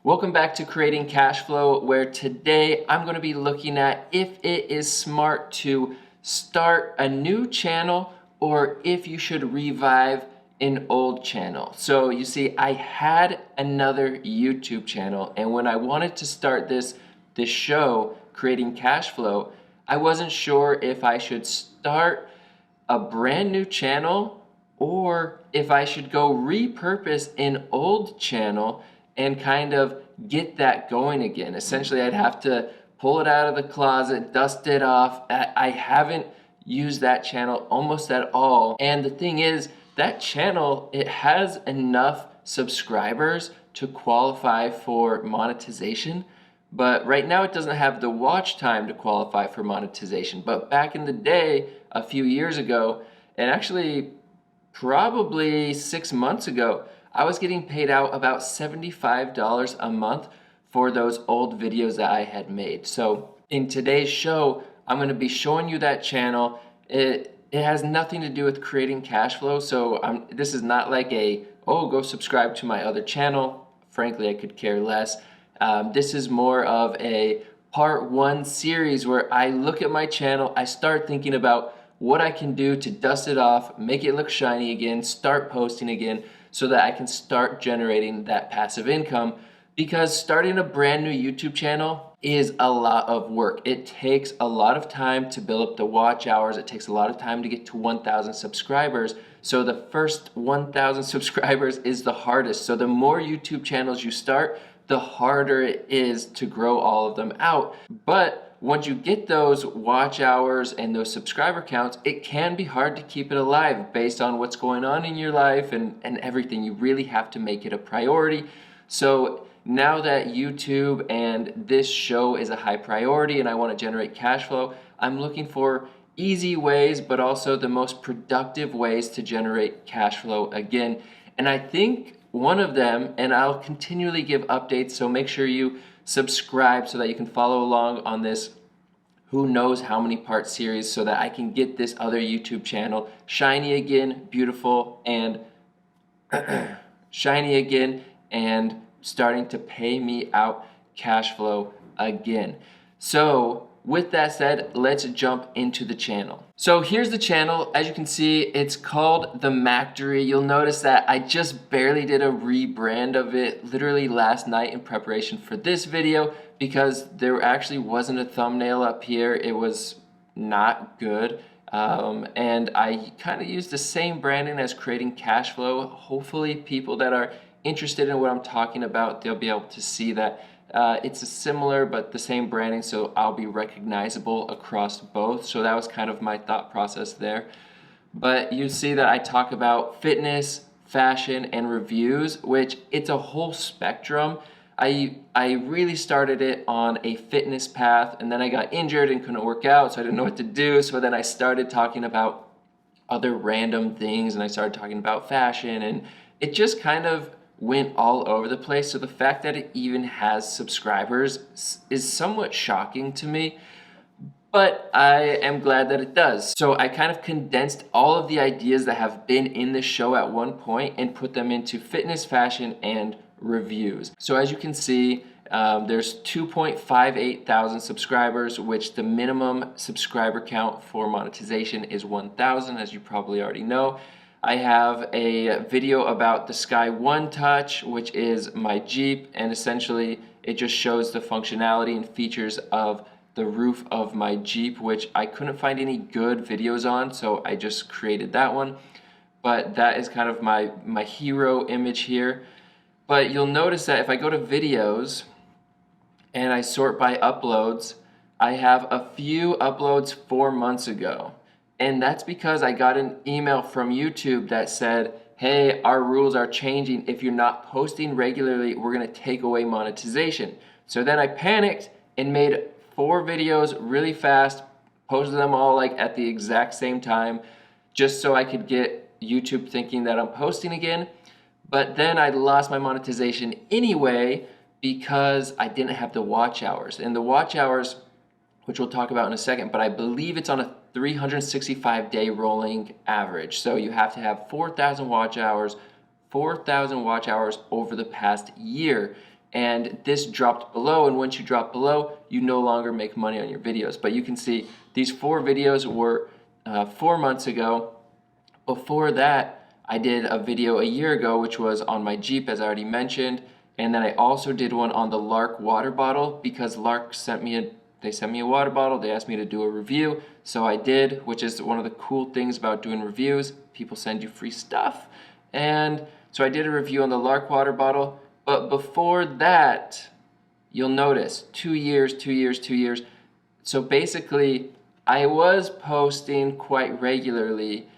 Welcome back to Creating Cash Flow, where today I'm going to be looking at if it is smart to start a new channel or if you should revive an old channel. So you see, I had another YouTube channel, and when I wanted to start this show, Creating Cash Flow, I wasn't sure if I should start a brand new channel or if I should go repurpose an old channel and kind of get that going again. Essentially, I'd have to pull it out of the closet, dust it off. I haven't used that channel almost at all. And the thing is, that channel, it has enough subscribers to qualify for monetization. But right now it doesn't have the watch time to qualify for monetization. But back in the day, a few years ago, and actually probably 6 months ago, I was getting paid out about $75 a month for those old videos that I had made. So in today's show, I'm going to be showing you that channel. It has nothing to do with creating cash flow. So this is not like go subscribe to my other channel. Frankly, I could care less. This is more of a part one series where I look at my channel, I start thinking about what I can do to dust it off, make it look shiny again, start posting again so that I can start generating that passive income. Because starting a brand new YouTube channel is a lot of work. It takes a lot of time to build up the watch hours. It takes a lot of time to get to 1,000 subscribers. So the first 1,000 subscribers is the hardest. So the more YouTube channels you start, the harder it is to grow all of them out. But once you get those watch hours and those subscriber counts, it can be hard to keep it alive based on what's going on in your life and everything. You really have to make it a priority. So now that YouTube and this show is a high priority and I want to generate cash flow, I'm looking for easy ways, but also the most productive ways to generate cash flow again. And I think one of them, and I'll continually give updates, so make sure you subscribe so that you can follow along on this who knows how many part series so that I can get this other YouTube channel shiny again, beautiful, and shiny again, and starting to pay me out cash flow again. So with that said, let's jump into the channel. So here's the channel. As you can see, it's called The Mactory. You'll notice that I just barely did a rebrand of it literally last night in preparation for this video because there actually wasn't a thumbnail up here. It was not good. And I kind of used the same branding as Creating Cash Flow. Hopefully people that are interested in what I'm talking about, they'll be able to see that it's a similar but the same branding, so I'll be recognizable across both. So that was kind of my thought process there. But you see that I talk about fitness, fashion, and reviews, which it's a whole spectrum. I really started it on a fitness path, and then I got injured and couldn't work out, so I didn't know what to do. So then I started talking about other random things, and I started talking about fashion, and it just kind of went all over the place. So the fact that it even has subscribers is somewhat shocking to me, but I am glad that it does. So I kind of condensed all of the ideas that have been in the show at one point and put them into fitness, fashion, and reviews. So as you can see, there's 2.58 thousand subscribers, which the minimum subscriber count for monetization is 1,000, as you probably already know. I have a video about the Sky One Touch, which is my Jeep, and essentially it just shows the functionality and features of the roof of my Jeep, which I couldn't find any good videos on, so I just created that one. But that is kind of my hero image here. But you'll notice that if I go to videos and I sort by uploads, I have a few uploads 4 months ago. And that's because I got an email from YouTube that said, hey, our rules are changing. If you're not posting regularly, we're going to take away monetization. So then I panicked and made 4 videos really fast, posted them all like at the exact same time, just so I could get YouTube thinking that I'm posting again. But then I lost my monetization anyway because I didn't have the watch hours. And the watch hours, which we'll talk about in a second, but I believe it's on a 365-day rolling average. So you have to have 4,000 watch hours over the past year and this dropped below, and once you drop below, you no longer make money on your videos. But you can see these 4 videos were 4 months ago. Before that, I did a video a year ago, which was on my Jeep, as I already mentioned, and then I also did one on the Lark water bottle, because Lark sent me a water bottle. They asked me to do a review, so I did, which is one of the cool things about doing reviews. People send you free stuff, and so I did a review on the Lark water bottle. But before that, you'll notice 2 years, 2 years, 2 years. So basically, I was posting quite regularly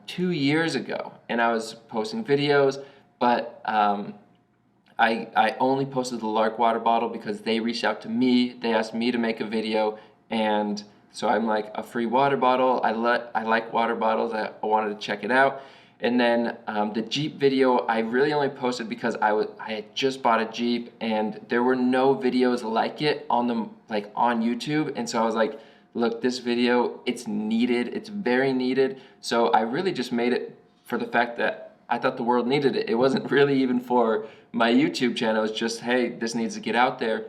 2 years ago, and I was posting videos, but I only posted the Lark water bottle because they reached out to me. They asked me to make a video, and so I'm like, a free water bottle. I like water bottles. I wanted to check it out. And then the Jeep video, I really only posted because I had just bought a Jeep, and there were no videos like it on YouTube, and so I was like, look, this video, it's needed. It's very needed. So I really just made it for the fact that I thought the world needed it. It wasn't really even for my YouTube channel. It's just, hey, this needs to get out there.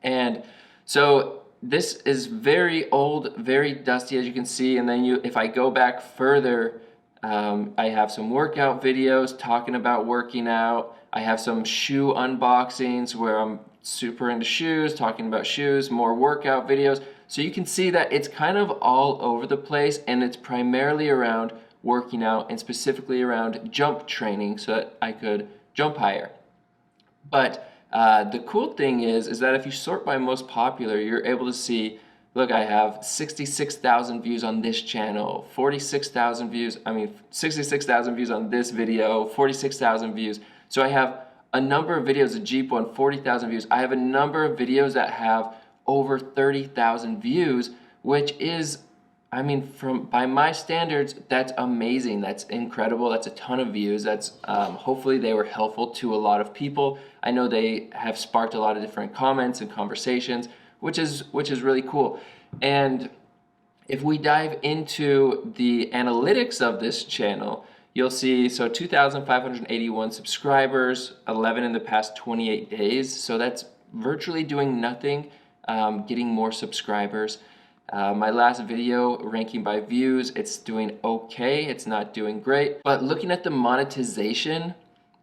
And so this is very old, very dusty, as you can see. And then if I go back further, I have some workout videos talking about working out. I have some shoe unboxings where I'm super into shoes, talking about shoes, more workout videos. So you can see that it's kind of all over the place, and it's primarily around working out and specifically around jump training so that I could jump higher. But the cool thing is that if you sort by most popular, you're able to see, look, I have 66,000 views on this channel, 66,000 views on this video, 46,000 views. So I have a number of videos, a Jeep one, 40,000 views. I have a number of videos that have over 30,000 views, which is, by my standards, that's amazing. That's incredible. That's a ton of views. That's hopefully they were helpful to a lot of people. I know they have sparked a lot of different comments and conversations, which is really cool. And if we dive into the analytics of this channel, you'll see, so 2,581 subscribers, 11 in the past 28 days. So that's virtually doing nothing, getting more subscribers. My last video, ranking by views, it's doing okay. It's not doing great. But looking at the monetization,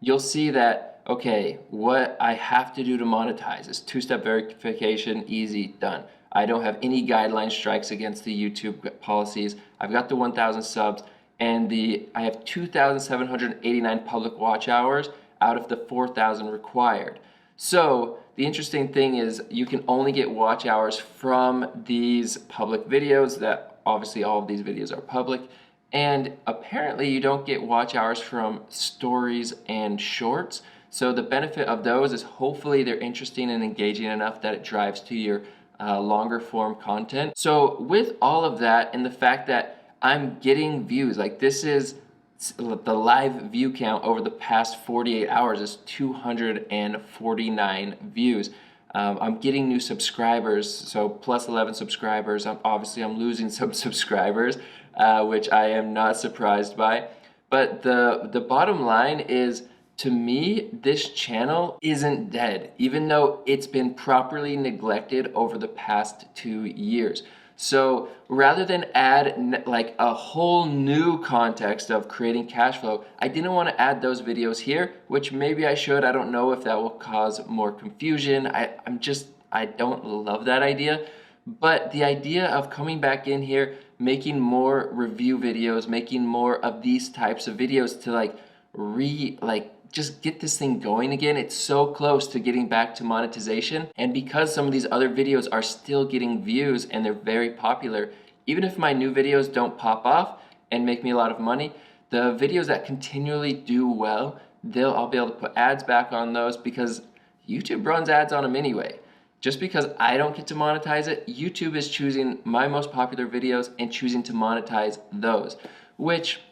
you'll see that, okay, what I have to do to monetize is 2-step verification, easy, done. I don't have any guideline strikes against the YouTube policies. I've got the 1,000 subs, and I have 2,789 public watch hours out of the 4,000 required. So the interesting thing is you can only get watch hours from these public videos, that obviously all of these videos are public, and apparently you don't get watch hours from stories and shorts. So the benefit of those is hopefully they're interesting and engaging enough that it drives to your longer form content. So with all of that and the fact that I'm getting views, like this is the live view count over the past 48 hours is 249 views. I'm getting new subscribers, so plus 11 subscribers. I'm losing some subscribers, which I am not surprised by. But the bottom line is, to me, this channel isn't dead, even though it's been properly neglected over the past 2 years. So rather than add like a whole new context of creating cash flow, I didn't want to add those videos here, which maybe I should. I don't know if that will cause more confusion. I don't love that idea. But the idea of coming back in here, making more review videos, making more of these types of videos to just get this thing going again. It's so close to getting back to monetization. And because some of these other videos are still getting views and they're very popular, even if my new videos don't pop off and make me a lot of money, the videos that continually do well, I'll be able to put ads back on those because YouTube runs ads on them anyway. Just because I don't get to monetize it, YouTube is choosing my most popular videos and choosing to monetize those, which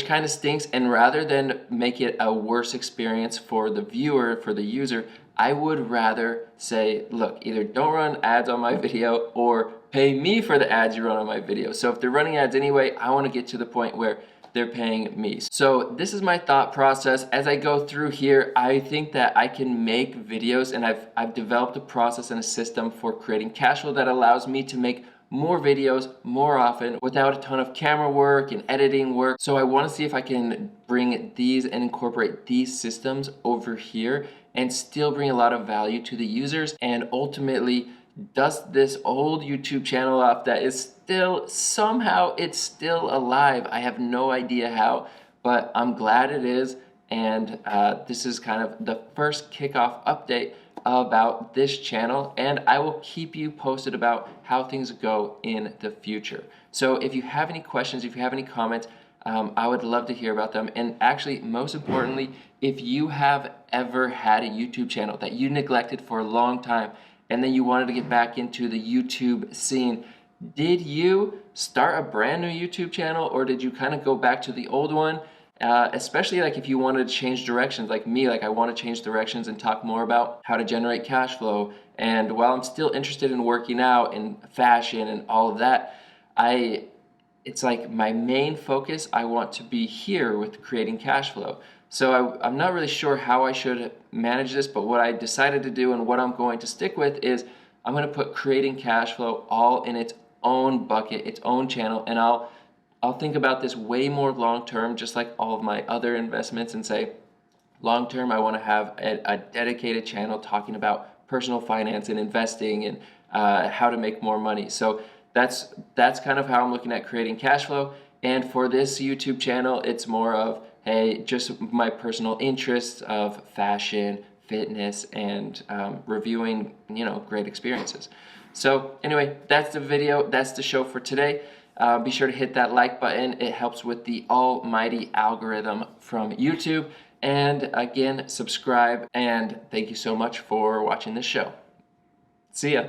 kind of stinks. And rather than make it a worse experience for the viewer, for the user, I would rather say, look, either don't run ads on my video or pay me for the ads you run on my video. So if they're running ads anyway, I want to get to the point where they're paying me. So this is my thought process. As I go through here, I think that I can make videos, and I've developed a process and a system for creating cash flow that allows me to make more videos more often without a ton of camera work and editing work. So I want to see if I can bring these and incorporate these systems over here and still bring a lot of value to the users, and ultimately dust this old YouTube channel off that is still, somehow it's still alive. I have no idea how, but I'm glad it is. And this is kind of the first kickoff update about this channel, and I will keep you posted about how things go in the future. So if you have any questions, if you have any comments, I would love to hear about them. And actually, most importantly, if you have ever had a YouTube channel that you neglected for a long time and then you wanted to get back into the YouTube scene, did you start a brand new YouTube channel, or did you kind of go back to the old one? Especially like if you wanted to change directions, like me, like I want to change directions and talk more about how to generate cash flow. And while I'm still interested in working out and fashion and all of that, it's like my main focus, I want to be here with creating cash flow. So I'm not really sure how I should manage this, but what I decided to do and what I'm going to stick with is I'm going to put creating cash flow all in its own bucket, its own channel, and I'll think about this way more long term, just like all of my other investments, and say long term I want to have a dedicated channel talking about personal finance and investing and how to make more money. So that's kind of how I'm looking at creating cash flow. And for this YouTube channel, it's more of, hey, just my personal interests of fashion, fitness, and reviewing, great experiences. So anyway, that's the video, that's the show for today. Be sure to hit that like button. It helps with the almighty algorithm from YouTube. And again, subscribe, and thank you so much for watching this show. See ya.